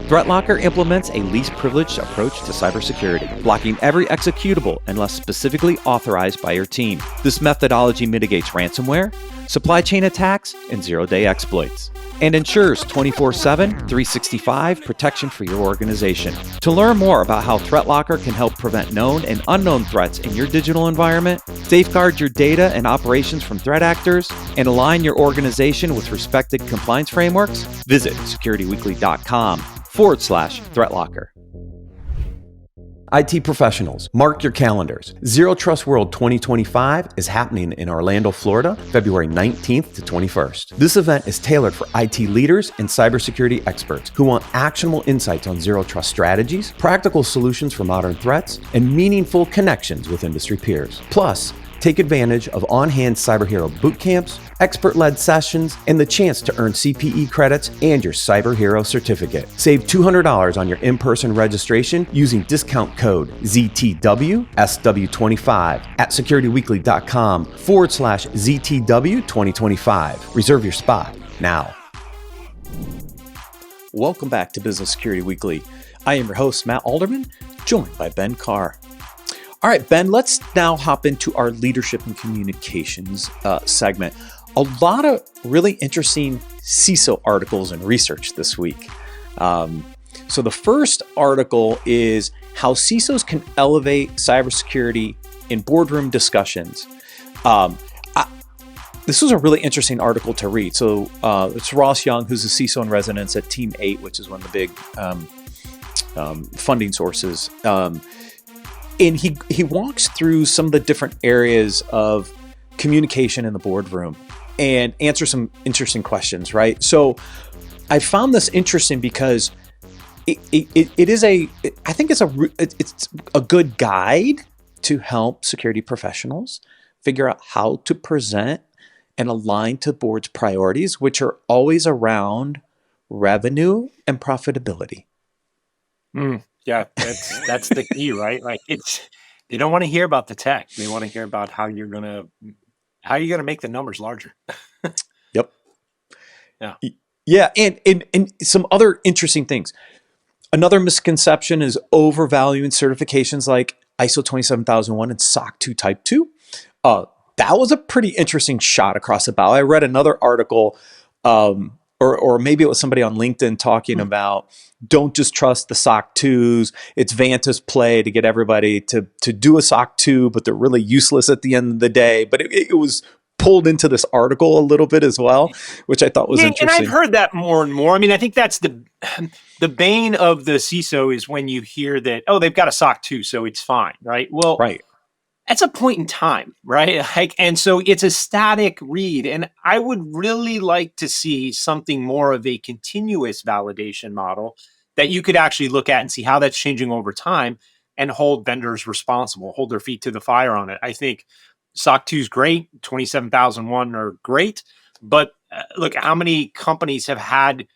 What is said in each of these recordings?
ThreatLocker implements a least privileged approach to cybersecurity, blocking every executable unless specifically authorized by your team. This methodology mitigates ransomware, supply chain attacks, and zero-day exploits, and ensures 24/7, 365 protection for your organization. To learn more about how ThreatLocker can help prevent known and unknown threats in your digital environment, safeguard your data and operations from threat actors, and align your organization with respected compliance frameworks, visit securityweekly.com/ThreatLocker. IT professionals, mark your calendars. Zero Trust World 2025 is happening in Orlando, Florida, February 19th to 21st. This event is tailored for IT leaders and cybersecurity experts who want actionable insights on zero trust strategies, practical solutions for modern threats, and meaningful connections with industry peers. Plus, take advantage of on-hand cyber hero boot camps, expert-led sessions, and the chance to earn CPE credits and your cyber hero certificate. Save $200 on your in-person registration using discount code ZTWSW25 at securityweekly.com/ZTW2025. Reserve your spot now. Welcome back to Business Security Weekly. I am your host, Matt Alderman, joined by Ben Carr. All right, Ben, let's now hop into our leadership and communications segment. A lot of really interesting CISO articles and research this week. So the first article is how CISOs can elevate cybersecurity in boardroom discussions. This was a really interesting article to read. So it's Ross Young, who's a CISO in residence at Team 8, which is one of the big funding sources. And he walks through some of the different areas of communication in the boardroom and answers some interesting questions, right? So I found this interesting because I think it's a good guide to help security professionals figure out how to present and align to board's priorities, which are always around revenue and profitability. Yeah, that's the key, right? Like they don't want to hear about the tech. They want to hear about how you're gonna make the numbers larger. Yep. Yeah. Yeah, and some other interesting things. Another misconception is overvaluing certifications like ISO 27001 and SOC 2 Type 2. That was a pretty interesting shot across the bow. I read another article, or maybe it was somebody on LinkedIn talking about don't just trust the SOC 2s. It's Vanta's play to get everybody to do a SOC 2, but they're really useless at the end of the day. But it was pulled into this article a little bit as well, which I thought was interesting. And I've heard that more and more. I mean, I think that's the bane of the CISO is when you hear that, oh, they've got a SOC 2, so it's fine, right? Well, right. That's a point in time, right? And so it's a static read. And I would really like to see something more of a continuous validation model that you could actually look at and see how that's changing over time and hold vendors responsible, hold their feet to the fire on it. I think SOC 2 is great. 27001 are great. But look, how many companies have had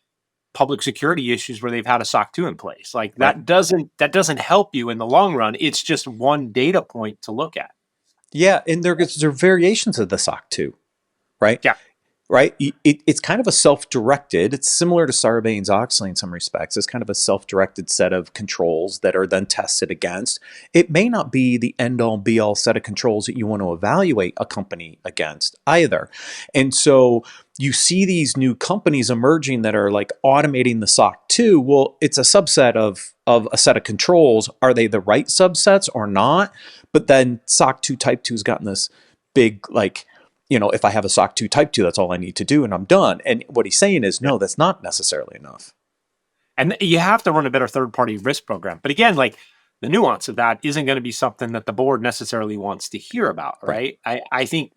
public security issues where they've had a SOC 2 in place? Like that doesn't help you in the long run. It's just one data point to look at. Yeah, and there are variations of the SOC 2, right? Yeah. Right? It's kind of a self-directed, it's similar to Sarbanes-Oxley in some respects. It's kind of a self-directed set of controls that are then tested against. It may not be the end-all be-all set of controls that you want to evaluate a company against either. And so you see these new companies emerging that are like automating the SOC 2. Well, it's a subset of a set of controls. Are they the right subsets or not? But then SOC 2 Type 2 has gotten this big, like, if I have a SOC 2 Type 2, that's all I need to do and I'm done. And what he's saying is, no, that's not necessarily enough. And you have to run a better third-party risk program. But again, like the nuance of that isn't going to be something that the board necessarily wants to hear about, right? I think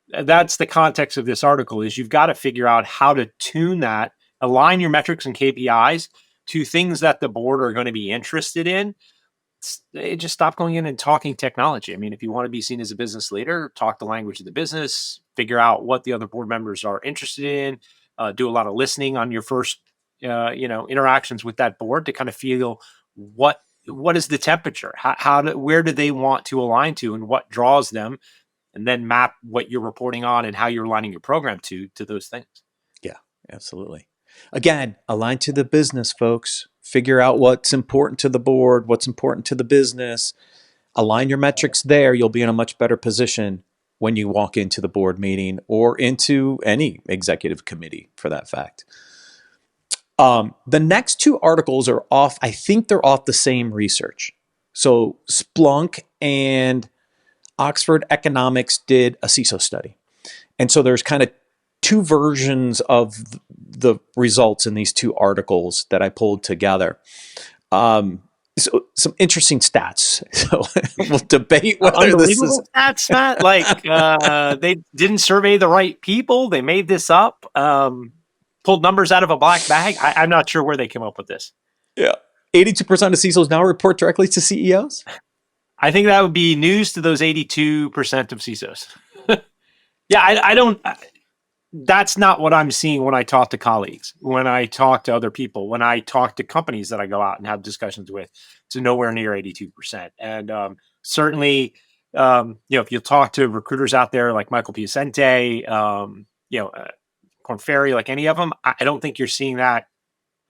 that's the context of this article is you've got to figure out how to tune that, align your metrics and KPIs to things that the board are going to be interested in. Just stop going in and talking technology. I mean, if you want to be seen as a business leader, talk the language of the business, figure out what the other board members are interested in, do a lot of listening on your first, interactions with that board to kind of feel what is the temperature, where do they want to align to and what draws them, and then map what you're reporting on and how you're aligning your program to those things. Yeah, absolutely. Again, align to the business, folks. Figure out what's important to the board, what's important to the business, align your metrics there. You'll be in a much better position when you walk into the board meeting or into any executive committee for that fact. The next two articles are off, I think they're off the same research. So Splunk and Oxford Economics did a CISO study. And so there's kind of two versions of the results in these two articles that I pulled together. So some interesting stats. So we'll debate whether this is stats, Matt. Like they didn't survey the right people. They made this up. Pulled numbers out of a black bag. I'm not sure where they came up with this. Yeah. 82% of CISOs now report directly to CEOs. I think that would be news to those 82% of CISOs. Yeah, I don't. That's not what I'm seeing when I talk to colleagues, when I talk to other people, when I talk to companies that I go out and have discussions with. It's nowhere near 82%. And certainly, if you talk to recruiters out there like Michael Piacente, Korn Ferry, like any of them, I don't think you're seeing that.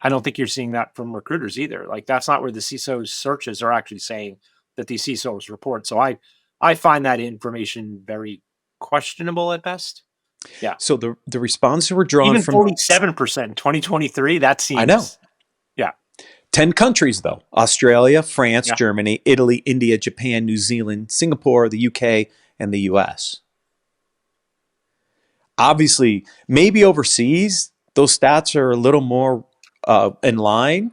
I don't think you're seeing that from recruiters either. Like that's not where the CISOs searches are actually saying that these CISOs report. So I find that information very questionable at best. Yeah. So the responses were drawn even from 47% in 2023. That seems. I know. Yeah. 10 countries though: Australia, France, Yeah. Germany, Italy, India, Japan, New Zealand, Singapore, the UK, and the US. Obviously, maybe overseas, those stats are a little more in line.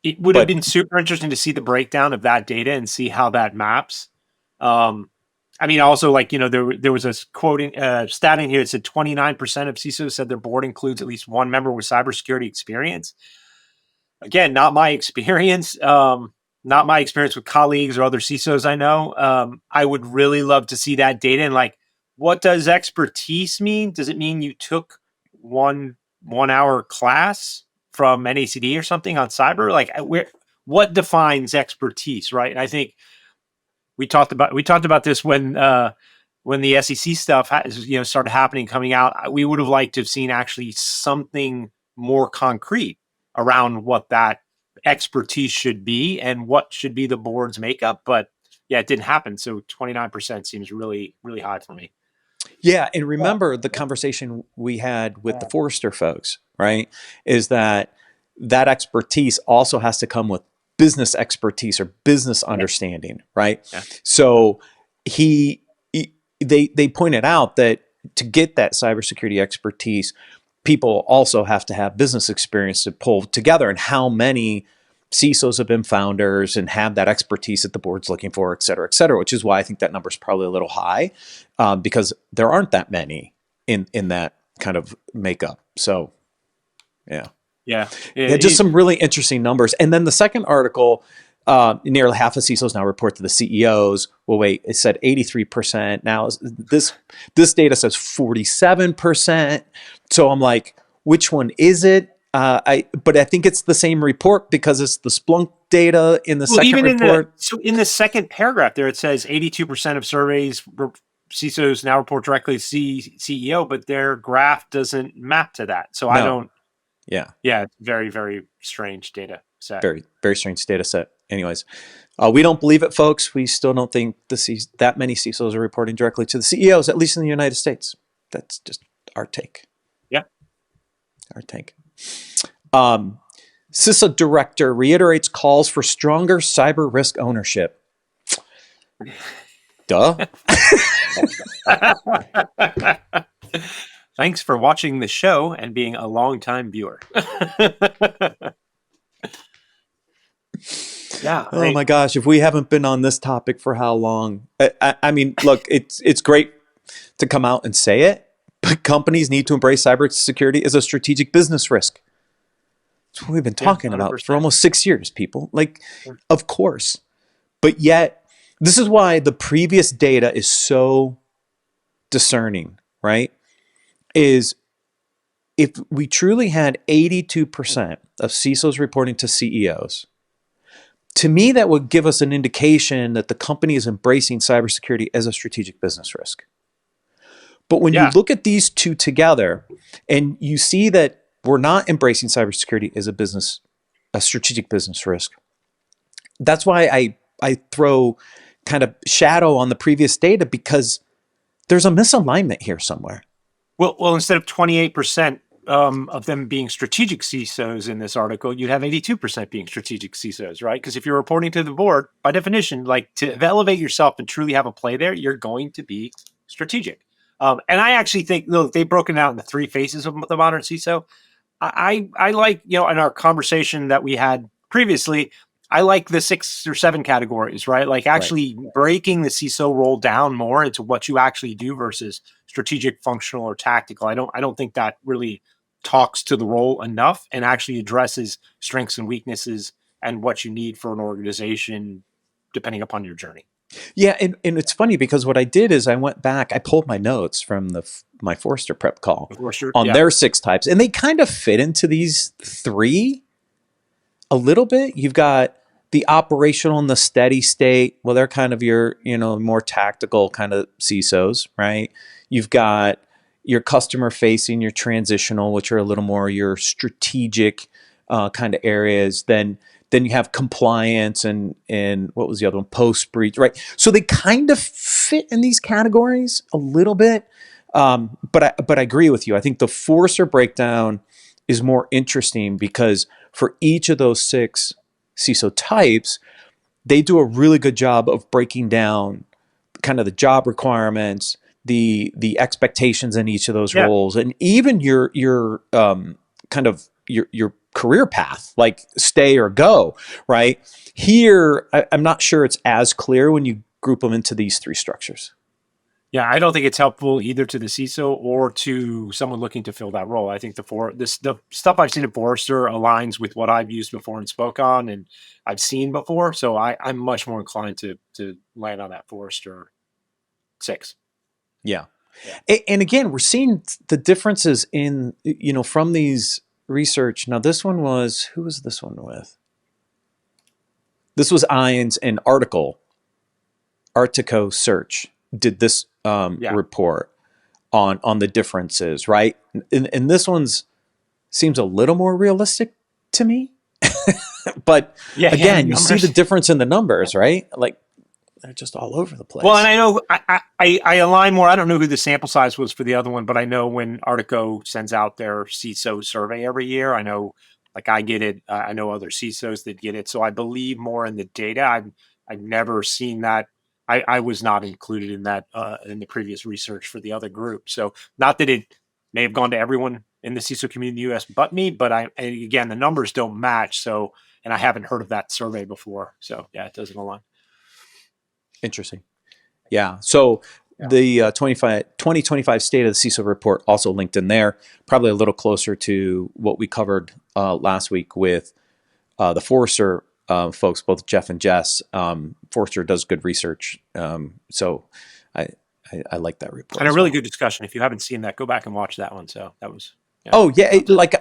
It would have been super interesting to see the breakdown of that data and see how that maps. I mean, also, like, there was a quoting stat in here that said 29% of CISOs said their board includes at least one member with cybersecurity experience. Again, not my experience. Not my experience with colleagues or other CISOs I know. I would really love to see that data and like, what does expertise mean? Does it mean you took one hour class from NACD or something on cyber? Like, what defines expertise, right? And I think we talked about this when the SEC stuff started happening, coming out. We would have liked to have seen actually something more concrete around what that expertise should be and what should be the board's makeup. But yeah, it didn't happen. So 29% seems really, really high for me. Yeah, and remember the conversation we had with the Forrester folks, right? Is that expertise also has to come with business expertise or business understanding, right? Yeah. So they pointed out that to get that cybersecurity expertise, people also have to have business experience to pull together. And how many CISOs have been founders and have that expertise that the board's looking for, et cetera, which is why I think that number is probably a little high because there aren't that many in that kind of makeup. So, yeah. Yeah. Just some really interesting numbers. And then the second article, nearly half of CISOs now report to the CEOs. Well, wait, it said 83%. Now this data says 47%. So I'm like, which one is it? But I think it's the same report because it's the Splunk data in the second report. In the second paragraph there, it says 82% of surveys CISOs now report directly to CEO, but their graph doesn't map to that. So no. I don't. Yeah. Yeah. It's very, very strange data set. Very, very strange data set. Anyways, we don't believe it, folks. We still don't think that many CISOs are reporting directly to the CEOs, at least in the United States. That's just our take. Yeah. Our take. CISO director reiterates calls for stronger cyber risk ownership. Duh. Thanks for watching the show and being a longtime viewer. Yeah. Oh my gosh, if we haven't been on this topic for how long? I mean, look, it's great to come out and say it, but companies need to embrace cybersecurity as a strategic business risk. That's what we've been talking about for almost 6 years, people. Like, of course. But yet, this is why the previous data is so discerning, right? Is if we truly had 82% of CISOs reporting to CEOs, to me, that would give us an indication that the company is embracing cybersecurity as a strategic business risk. But when you look at these two together and you see that we're not embracing cybersecurity as a business a strategic business risk. That's why I throw kind of shadow on the previous data, because there's a misalignment here somewhere. Well, instead of 28% of them being strategic CISOs in this article, you'd have 82% being strategic CISOs, right? Because if you're reporting to the board, by definition, like to elevate yourself and truly have a play there, you're going to be strategic. And I actually think, look, they've broken out into three phases of the modern CISO. I like, in our conversation that we had previously, I like the 6 or 7 categories, right? Like actually breaking the CISO role down more into what you actually do versus strategic, functional, or tactical. I don't think that really talks to the role enough and actually addresses strengths and weaknesses and what you need for an organization, depending upon your journey. Yeah, and it's funny because what I did is I went back, I pulled my notes from my Forrester prep call on Yeah. their 6 types, and they kind of fit into these 3 a little bit. You've got the operational and the steady state. Well, they're kind of your, more tactical kind of CISOs, right? You've got your customer facing, your transitional, which are a little more your strategic kind of areas. Then you have compliance and what was the other one? Post breach, right? So they kind of fit in these categories a little bit. But I agree with you. I think the Forrester breakdown is more interesting because for each of those 6 CISO types, they do a really good job of breaking down kind of the job requirements, the expectations in each of those roles, and even your kind of your career path, like stay or go. Right here, I'm not sure it's as clear when you group them into these 3 structures. Yeah, I don't think it's helpful either to the CISO or to someone looking to fill that role. I think the stuff I've seen at Forrester aligns with what I've used before and spoke on and I've seen before. So I'm much more inclined to land on that Forrester 6. Yeah. And again, we're seeing the differences in, from these research. Now, who was this one with? This was Ions and Artico Search did this report on the differences, right? And this one's seems a little more realistic to me. But again, you see the difference in the numbers, right? Like they're just all over the place. Well, and I know I align more. I don't know who the sample size was for the other one, but I know when Artico sends out their CISO survey every year, I know like I get it. I know other CISOs that get it. So I believe more in the data. I've never seen that. I was not included in that in the previous research for the other group. So not that it may have gone to everyone in the CISO community in the US but me, but again, the numbers don't match. So, and I haven't heard of that survey before. So yeah, it doesn't align. Interesting. Yeah. So the 2025 State of the CISO report also linked in there, probably a little closer to what we covered last week with the Forrester folks, both Jeff and Jess. Forrester does good research. So I like that report. And a really good discussion. If you haven't seen that, go back and watch that one. So that was. Yeah,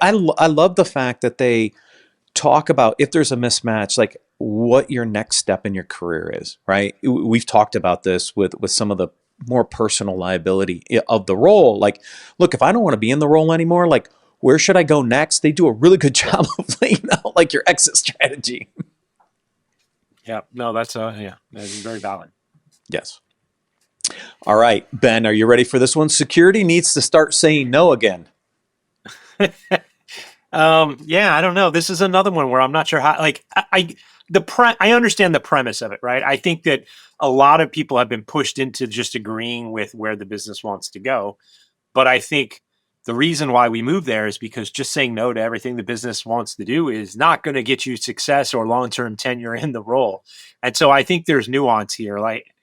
I love the fact that they talk about if there's a mismatch, like what your next step in your career is, right? We've talked about this with some of the more personal liability of the role. Like, look, if I don't want to be in the role anymore, like where should I go next? They do a really good job of laying out like your exit strategy. Yeah, no, that's very valid. Yes. All right, Ben, are you ready for this one? Security needs to start saying no again. Yeah, I don't know. This is another one where I'm not sure how. Like, I understand the premise of it, right? I think that a lot of people have been pushed into just agreeing with where the business wants to go, but I think the reason why we move there is because just saying no to everything the business wants to do is not going to get you success or long-term tenure in the role. And so I think there's nuance here. Like,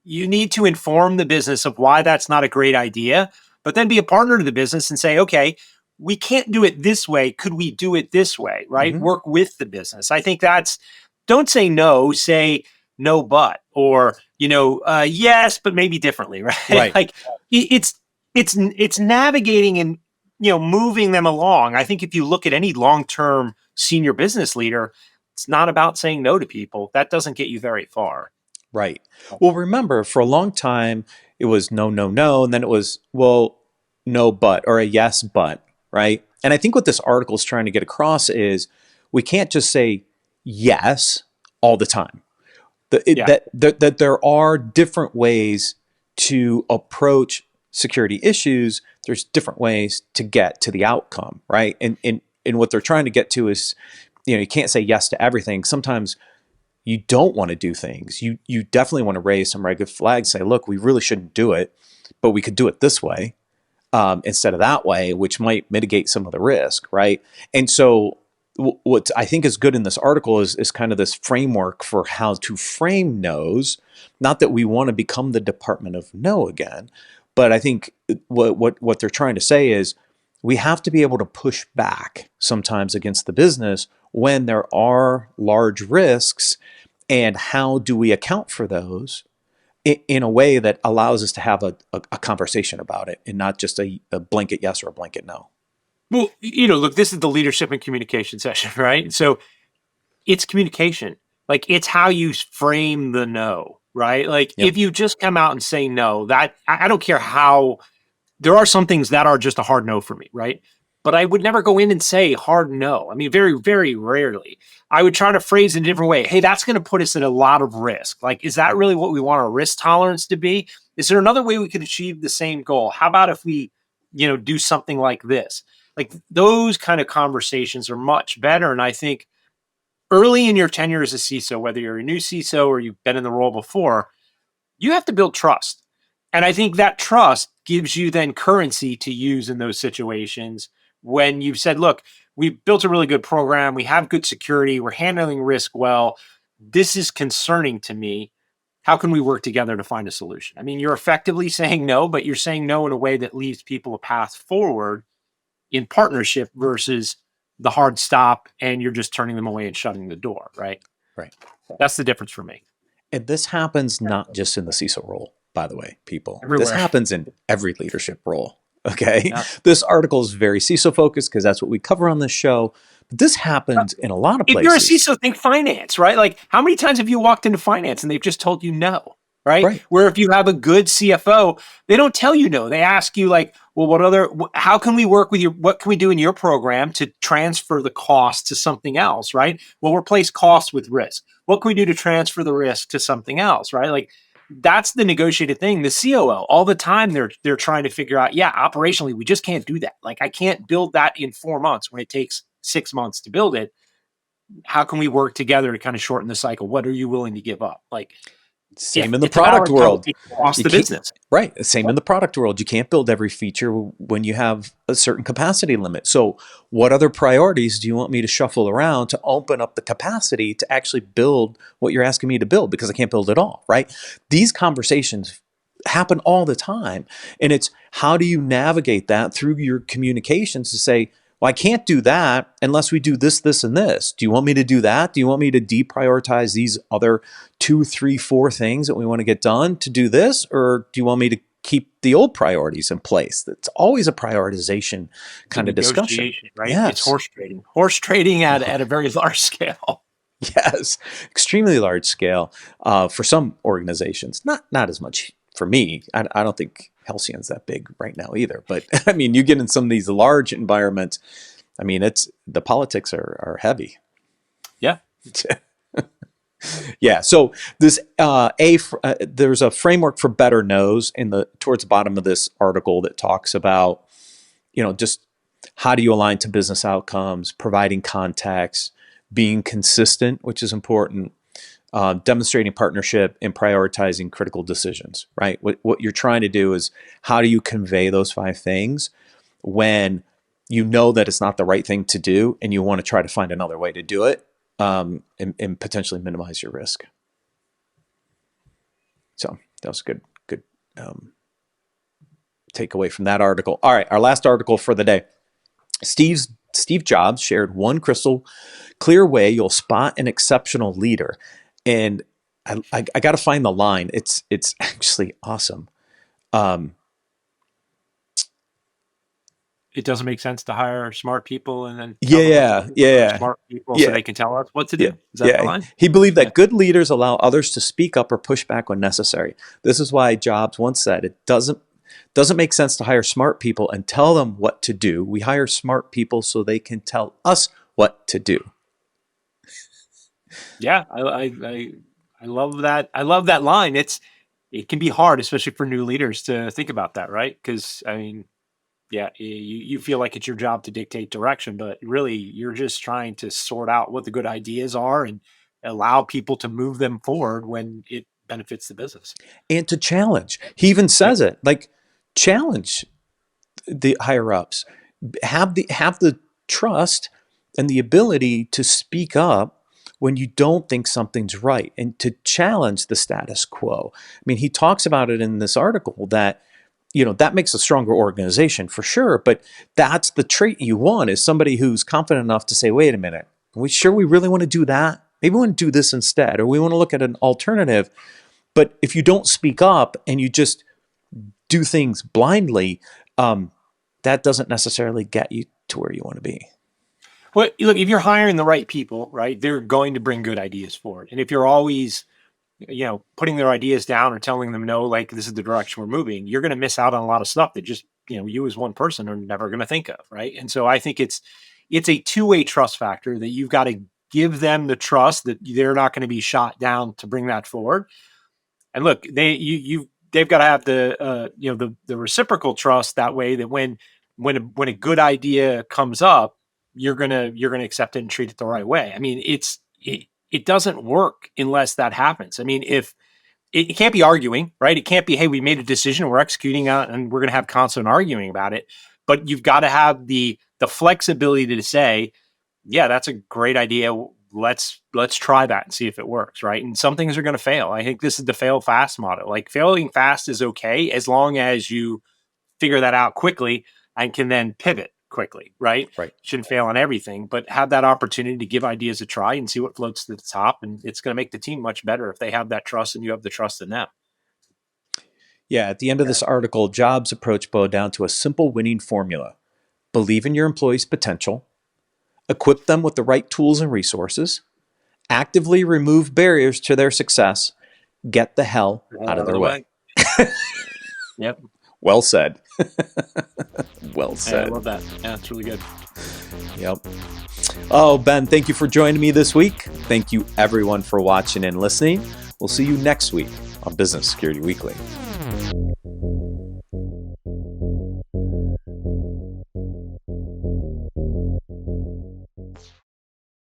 you need to inform the business of why that's not a great idea, but then be a partner to the business and say, okay, we can't do it this way. Could we do it this way? Right? Mm-hmm. Work with the business. I think don't say no, say no, but, or, yes, but maybe differently. Right. Like it's navigating and, moving them along. I think if you look at any long-term senior business leader, it's not about saying no to people. That doesn't get you very far. Right. Well, remember, for a long time, it was no, no, no. And then it was, well, no, but, or a yes, but, right? And I think what this article is trying to get across is we can't just say yes all the time. Yeah. That there are different ways to approach security issues. There's different ways to get to the outcome, right? And what they're trying to get to is, you can't say yes to everything. Sometimes you don't want to do things. You definitely want to raise some red flags. Say, look, we really shouldn't do it, but we could do it this way instead of that way, which might mitigate some of the risk, right? And so what I think is good in this article is kind of this framework for how to frame no's. Not that we want to become the department of no again, but I think what they're trying to say is we have to be able to push back sometimes against the business when there are large risks, and how do we account for those in a way that allows us to have a conversation about it and not just a blanket yes or a blanket no. Well, look, this is the leadership and communication session, right? So it's communication. Like, it's how you frame the no, right? Like, Yep. if you just come out and say no, that I don't care how, there are some things that are just a hard no for me, right? But I would never go in and say hard no. I mean, very, very rarely. I would try to phrase it in a different way. Hey, that's going to put us in a lot of risk. Like, is that really what we want our risk tolerance to be? Is there another way we could achieve the same goal? How about if we, do something like this? Like, those kind of conversations are much better. And I think early in your tenure as a CISO, whether you're a new CISO or you've been in the role before, you have to build trust. And I think that trust gives you then currency to use in those situations when you've said, look, we've built a really good program. We have good security. We're handling risk well. This is concerning to me. How can we work together to find a solution? I mean, you're effectively saying no, but you're saying no in a way that leaves people a path forward in partnership versus the hard stop and you're just turning them away and shutting the door, right? Right. That's the difference for me. And this happens not just in the CISO role, by the way, people. Everywhere. This happens in every leadership role. Okay. Yeah. This article is very CISO focused because that's what we cover on this show. But this happens in a lot of places. If you're a CISO, think finance, right? Like, how many times have you walked into finance and they've just told you no, right? Where if you have a good CFO, they don't tell you no. They ask you like, well, how can we work with you? What can we do in your program to transfer the cost to something else, right? Well, replace cost with risk. What can we do to transfer the risk to something else, right? Like, that's the negotiated thing. The COO, all the time, they're trying to figure out, operationally, we just can't do that. Like, I can't build that in 4 months when it takes 6 months to build it. How can we work together to kind of shorten the cycle? What are you willing to give up? Like, same in the product world. Across the business. Right. Same in the product world. You can't build every feature when you have a certain capacity limit. So what other priorities do you want me to shuffle around to open up the capacity to actually build what you're asking me to build? Because I can't build it all, right? These conversations happen all the time. And it's how do you navigate that through your communications to say, well, I can't do that unless we do this, this, and this. Do you want me to do that? Do you want me to deprioritize these other 2, 3, 4 things that we want to get done to do this? Or do you want me to keep the old priorities in place? It's always a prioritization kind of discussion. Right? Yes. It's horse trading at a very large scale. Yes, extremely large scale for some organizations. Not as much for me. I don't think Halcyon's that big right now either. But I mean, you get in some of these large environments. I mean, the politics are heavy. Yeah. Yeah. So this there's a framework for better knows towards the bottom of this article that talks about, just how do you align to business outcomes, providing context, being consistent, which is important. Demonstrating partnership and prioritizing critical decisions, right? What you're trying to do is how do you convey those 5 things when you know that it's not the right thing to do and you want to try to find another way to do it and potentially minimize your risk. So that was a good takeaway from that article. All right, our last article for the day. Steve Jobs shared one crystal clear way you'll spot an exceptional leader. And I got to find the line. It's actually awesome. It doesn't make sense to hire smart people and then smart people so they can tell us what to do. Yeah. Is that the line? He believed that good leaders allow others to speak up or push back when necessary. This is why Jobs once said, it doesn't make sense to hire smart people and tell them what to do. We hire smart people so they can tell us what to do. Yeah, I love that. I love that line. It can be hard, especially for new leaders, to think about that, right? Because I mean, yeah, you feel like it's your job to dictate direction, but really you're just trying to sort out what the good ideas are and allow people to move them forward when it benefits the business. And to challenge. He even Yep. says it like challenge the higher ups, have the trust and the ability to speak up when you don't think something's right and to challenge the status quo. I mean, he talks about it in this article that that makes a stronger organization for sure, but that's the trait you want is somebody who's confident enough to say, wait a minute, are we sure we really want to do that? Maybe we want to do this instead, or we want to look at an alternative. But if you don't speak up and you just do things blindly, that doesn't necessarily get you to where you want to be. Well, look, if you're hiring the right people, right, they're going to bring good ideas forward. And if you're always, putting their ideas down or telling them no, like this is the direction we're moving, you're going to miss out on a lot of stuff that just, you as one person are never going to think of, right? And so I think it's a two-way trust factor that you've got to give them the trust that they're not going to be shot down to bring that forward. And look, they've got to have the reciprocal trust that way that when a good idea comes up, you're gonna accept it and treat it the right way. I mean, it doesn't work unless that happens. I mean, if it can't be arguing, right? It can't be, hey, we made a decision, we're executing out, and we're gonna have constant arguing about it. But you've got to have the flexibility to say, yeah, that's a great idea. Let's try that and see if it works, right? And some things are going to fail. I think this is the fail fast model. Like failing fast is okay as long as you figure that out quickly and can then pivot quickly, right? Right. Shouldn't fail on everything, but have that opportunity to give ideas a try and see what floats to the top. And it's going to make the team much better if they have that trust and you have the trust in them. Yeah. At the end of this article, Jobs' approach boiled down to a simple winning formula: believe in your employees' potential, equip them with the right tools and resources, actively remove barriers to their success, get the hell out of their way. Yep. Well said. Well I said. love that. Yeah, it's really good. Yep. Oh, Ben, thank you for joining me this week. Thank you, everyone, for watching and listening. We'll see you next week on Business Security Weekly.